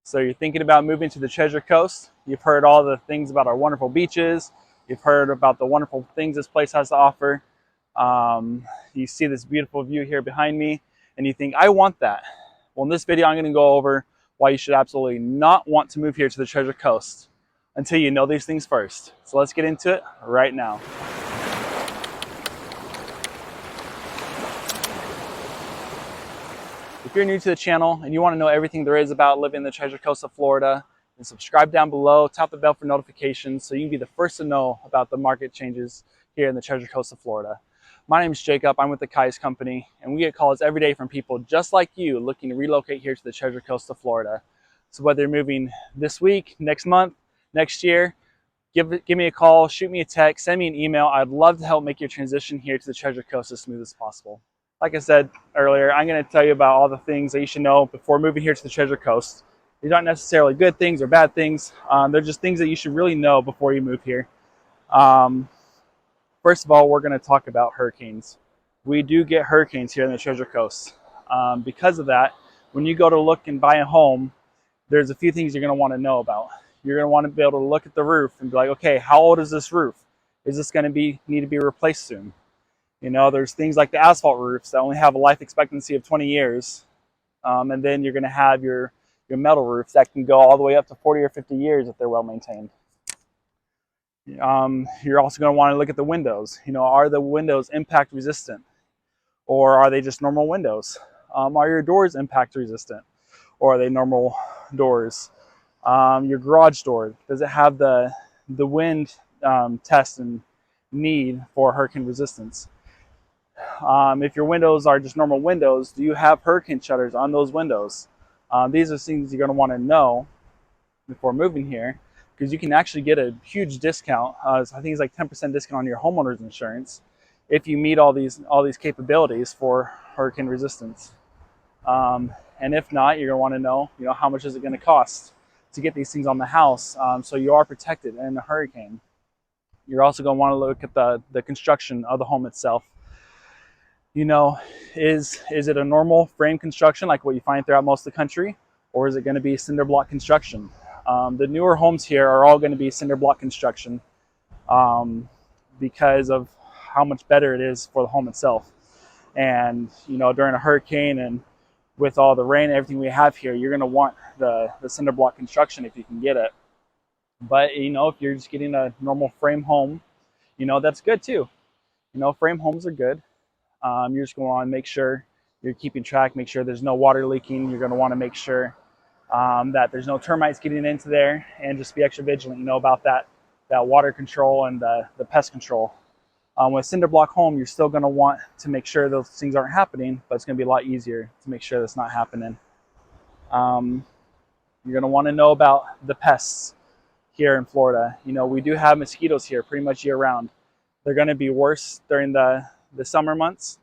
So you're thinking about moving to the Treasure Coast. You've heard all the things about our wonderful beaches. You've heard about the wonderful things this place has to offer. You see this beautiful view here behind me, and you think, I want that. Well, in this video, I'm going to go over why you should absolutely not want to move here to the Treasure Coast until you know these things first. So let's get into it right now. If you're new to the channel and you want to know everything there is about living in the Treasure Coast of Florida, then subscribe down below, tap the bell for notifications so you can be the first to know about the market changes here in the Treasure Coast of Florida. My name is Jacob, I'm with the Kais Company, and we get calls every day from people just like you looking to relocate here to the Treasure Coast of Florida. So whether you're moving this week, next month, next year, give me a call, shoot me a text, send me an email. I'd love to help make your transition here to the Treasure Coast as smooth as possible. Like I said earlier, I'm going to tell you about all the things that you should know before moving here to the Treasure Coast. These aren't necessarily good things or bad things. They're just things that you should really know before you move here. First of all, we're going to talk about hurricanes. We do get hurricanes here in the Treasure Coast. Because of that, when you go to look and buy a home, there's a few things you're going to want to know about. You're going to want to be able to look at the roof and be like, okay, how old is this roof? Is this going to need to be replaced soon? You know, there's things like the asphalt roofs that only have a life expectancy of 20 years. And then you're going to have your metal roofs that can go all the way up to 40 or 50 years if they're well maintained. You're also going to want to look at the windows. You know, are the windows impact resistant? Or are they just normal windows? Are your doors impact resistant? Or are they normal doors? Your garage door, does it have the wind test and need for hurricane resistance? If your windows are just normal windows, do you have hurricane shutters on those windows? These are things you're going to want to know before moving here, because you can actually get a huge discount. I think it's like 10% discount on your homeowner's insurance if you meet all these capabilities for hurricane resistance. And if not, you're going to want to know, how much is it going to cost to get these things on the house, so you are protected in a hurricane. You're also going to want to look at the construction of the home itself. Is it a normal frame construction like what you find throughout most of the country, or is it going to be cinder block construction? The newer homes here are all going to be cinder block construction because of how much better it is for the home itself. And during a hurricane and with all the rain and everything we have here, you're going to want the cinder block construction if you can get it. But if you're just getting a normal frame home, that's good too. Frame homes are good. You're just going to want to make sure you're keeping track, make sure there's no water leaking. You're going to want to make sure that there's no termites getting into there, and just be extra vigilant, about that water control and the pest control. With cinder block home, you're still going to want to make sure those things aren't happening, but it's going to be a lot easier to make sure that's not happening. You're going to want to know about the pests here in Florida. We do have mosquitoes here pretty much year round. They're going to be worse during the summer months.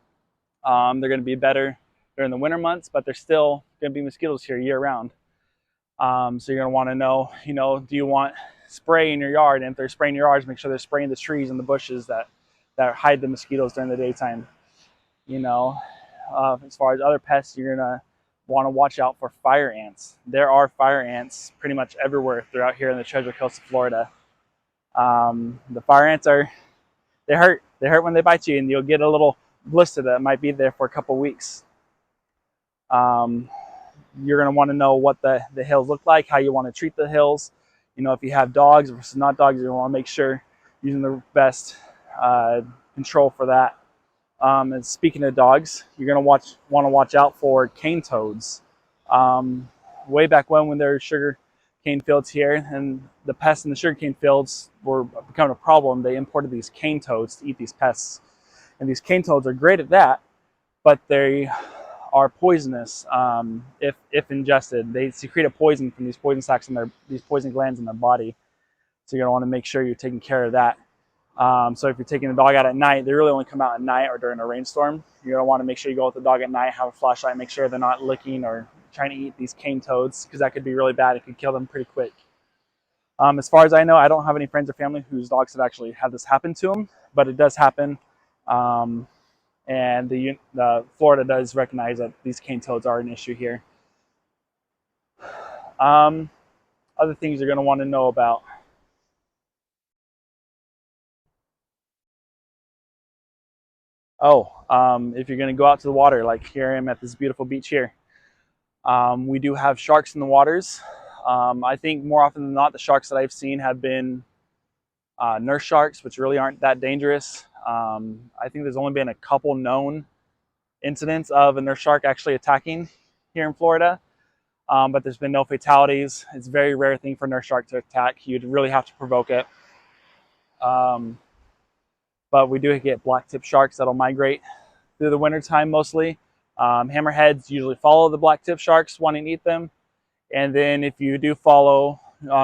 They're going to be better during the winter months, but there's still going to be mosquitoes here year round. So you're going to want to know, do you want spray in your yard? And if they're spraying your yards, make sure they're spraying the trees and the bushes that hide the mosquitoes during the daytime. As far as other pests, you're going to want to watch out for fire ants. There are fire ants pretty much everywhere throughout here in the Treasure Coast of Florida. The fire ants they hurt. They hurt when they bite you, and you'll get a little blister that might be there for a couple weeks. You're going to want to know what the hills look like, how you want to treat the hills. If you have dogs versus not dogs, you want to make sure you're using the best control for that. And speaking of dogs, you're going to want to watch out for cane toads. Way back when there were sugar cane fields here, and the pests in the sugarcane fields were becoming a problem, they imported these cane toads to eat these pests. And these cane toads are great at that, but they are poisonous if ingested. They secrete a poison from these poison sacs in these poison glands in their body. So you're going to want to make sure you're taking care of that. So if you're taking the dog out at night, they really only come out at night or during a rainstorm. You're going to want to make sure you go with the dog at night, have a flashlight, make sure they're not licking or trying to eat these cane toads, because that could be really bad. It could kill them pretty quick. As far as I know, I don't have any friends or family whose dogs have actually had this happen to them, but it does happen. And the Florida does recognize that these cane toads are an issue here. Um, Other things you're going to want to know about. Oh, if you're going to go out to the water, like here I am at this beautiful beach here, we do have sharks in the waters. I think more often than not, the sharks that I've seen have been nurse sharks, which really aren't that dangerous. I think there's only been a couple known incidents of a nurse shark actually attacking here in Florida, but there's been no fatalities. It's a very rare thing for a nurse shark to attack. You'd really have to provoke it. Um, but we do get black tip sharks that'll migrate through the wintertime mostly. Hammerheads usually follow the black tip sharks wanting to eat them. And then if you do follow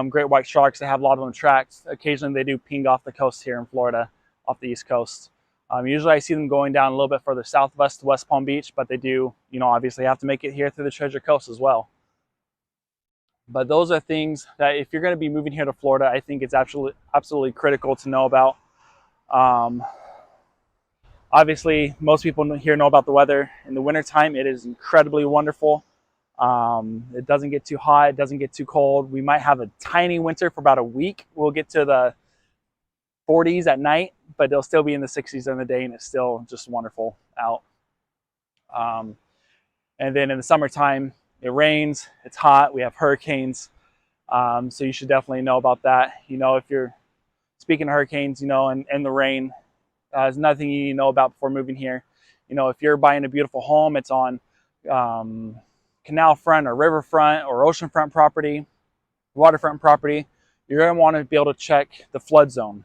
great white sharks, they have a lot of them tracked. Occasionally they do ping off the coast here in Florida, off the East Coast. Usually I see them going down a little bit further southwest to West Palm Beach, but they do, obviously have to make it here through the Treasure Coast as well. But those are things that if you're going to be moving here to Florida, I think it's absolutely critical to know about. Obviously, most people here know about the weather. In the wintertime, it is incredibly wonderful. It doesn't get too hot, it doesn't get too cold. We might have a tiny winter for about a week. We'll get to the 40s at night, but it'll still be in the 60s in the day, and it's still just wonderful out. And then in the summertime, it rains, it's hot, we have hurricanes. So you should definitely know about that. If you're speaking of hurricanes, and the rain, there's nothing you need to know about before moving here. If you're buying a beautiful home, it's on canal front or riverfront or oceanfront property, waterfront property, you're going to want to be able to check the flood zone.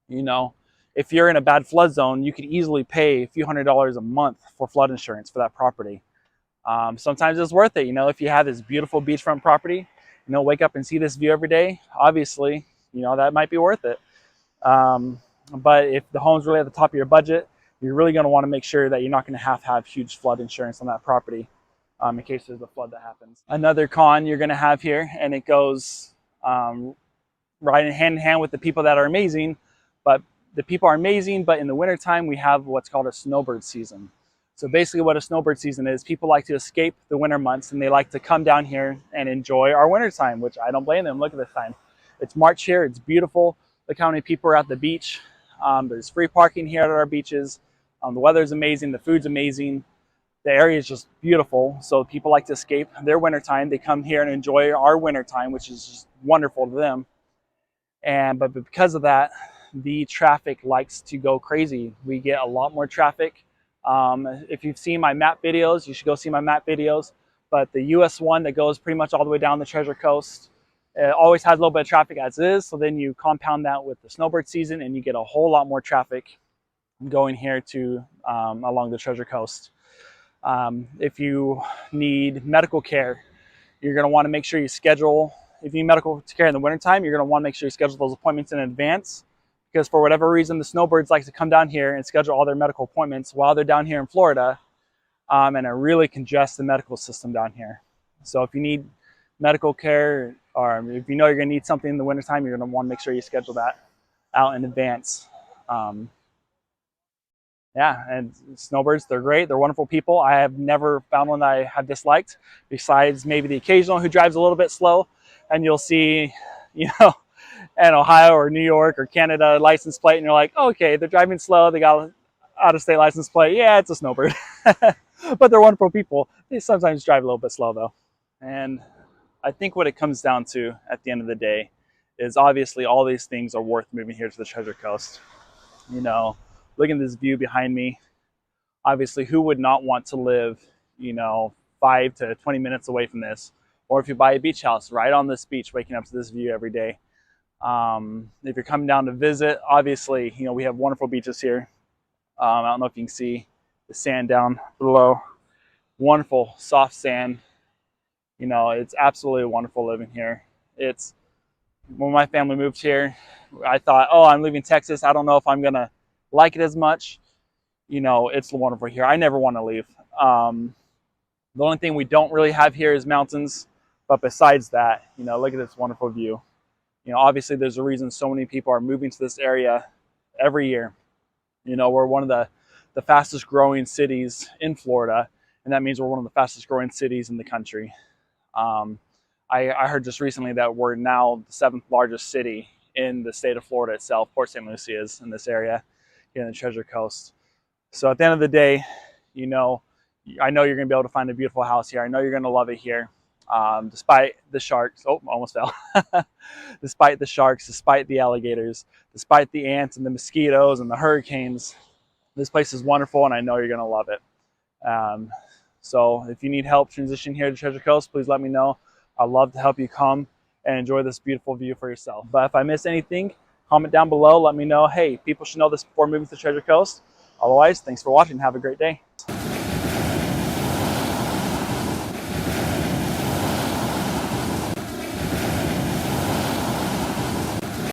If you're in a bad flood zone, you could easily pay a few $100s a month for flood insurance for that property. Sometimes it's worth it. If you have this beautiful beachfront property, wake up and see this view every day, obviously, that might be worth it. But if the home's really at the top of your budget, you're really going to want to make sure that you're not going to have huge flood insurance on that property in case there's a flood that happens. Another con you're going to have here, and it goes right hand in hand with the people that are amazing, but the people are amazing, but in the wintertime, we have what's called a snowbird season. So basically what a snowbird season is, people like to escape the winter months and they like to come down here and enjoy our wintertime, which I don't blame them. Look at this time. It's March here, it's beautiful. Look how many people are at the beach. There's free parking here at our beaches. The weather's amazing, the food's amazing. The area is just beautiful. So people like to escape their wintertime. They come here and enjoy our wintertime, which is just wonderful to them. But because of that, the traffic likes to go crazy. We get a lot more traffic. If you've seen my map videos, you should go see my map videos. But the US one that goes pretty much all the way down the Treasure Coast, it always has a little bit of traffic as is. So then you compound that with the snowbird season and you get a whole lot more traffic going here to along the Treasure Coast. If you need medical care, you're going to want to make sure you schedule. If you need medical care in the wintertime, you're going to want to make sure you schedule those appointments in advance, because for whatever reason, the snowbirds like to come down here and schedule all their medical appointments while they're down here in Florida, and it really congests the medical system down here. So if you need medical care, or if you know you're going to need something in the wintertime, you're going to want to make sure you schedule that out in advance. Yeah, and snowbirds, they're great. They're wonderful people. I have never found one that I have disliked, besides maybe the occasional who drives a little bit slow. And you'll see, in Ohio or New York or Canada license plate, and you're like, okay, they're driving slow. They got out-of-state license plate. Yeah, it's a snowbird. But they're wonderful people. They sometimes drive a little bit slow, though. And I think what it comes down to at the end of the day is obviously all these things are worth moving here to the Treasure Coast. Look at this view behind me. Obviously, who would not want to live, 5 to 20 minutes away from this? Or if you buy a beach house right on this beach, waking up to this view every day. If you're coming down to visit, obviously, we have wonderful beaches here. I don't know if you can see the sand down below. Wonderful, soft sand. It's absolutely wonderful living here. When my family moved here, I thought, oh, I'm leaving Texas. I don't know if I'm going to like it as much. It's wonderful here. I never want to leave. The only thing we don't really have here is mountains. But besides that, look at this wonderful view. Obviously there's a reason so many people are moving to this area every year. We're one of the fastest growing cities in Florida, and that means we're one of the fastest growing cities in the country. I heard just recently that we're now the 7th largest city in the state of Florida itself. Port St. Lucie is in this area here in the Treasure Coast. So at the end of the day, you know, I know you're going to be able to find a beautiful house here. I know you're going to love it here. Despite the sharks, oh, almost fell. Despite the sharks, despite the alligators, despite the ants and the mosquitoes and the hurricanes, this place is wonderful, and I know you're going to love it. So if you need help transitioning here to Treasure Coast, please let me know. I'd love to help you come and enjoy this beautiful view for yourself. But if I miss anything, comment down below. Let me know, hey, people should know this before moving to Treasure Coast. Otherwise, thanks for watching. Have a great day.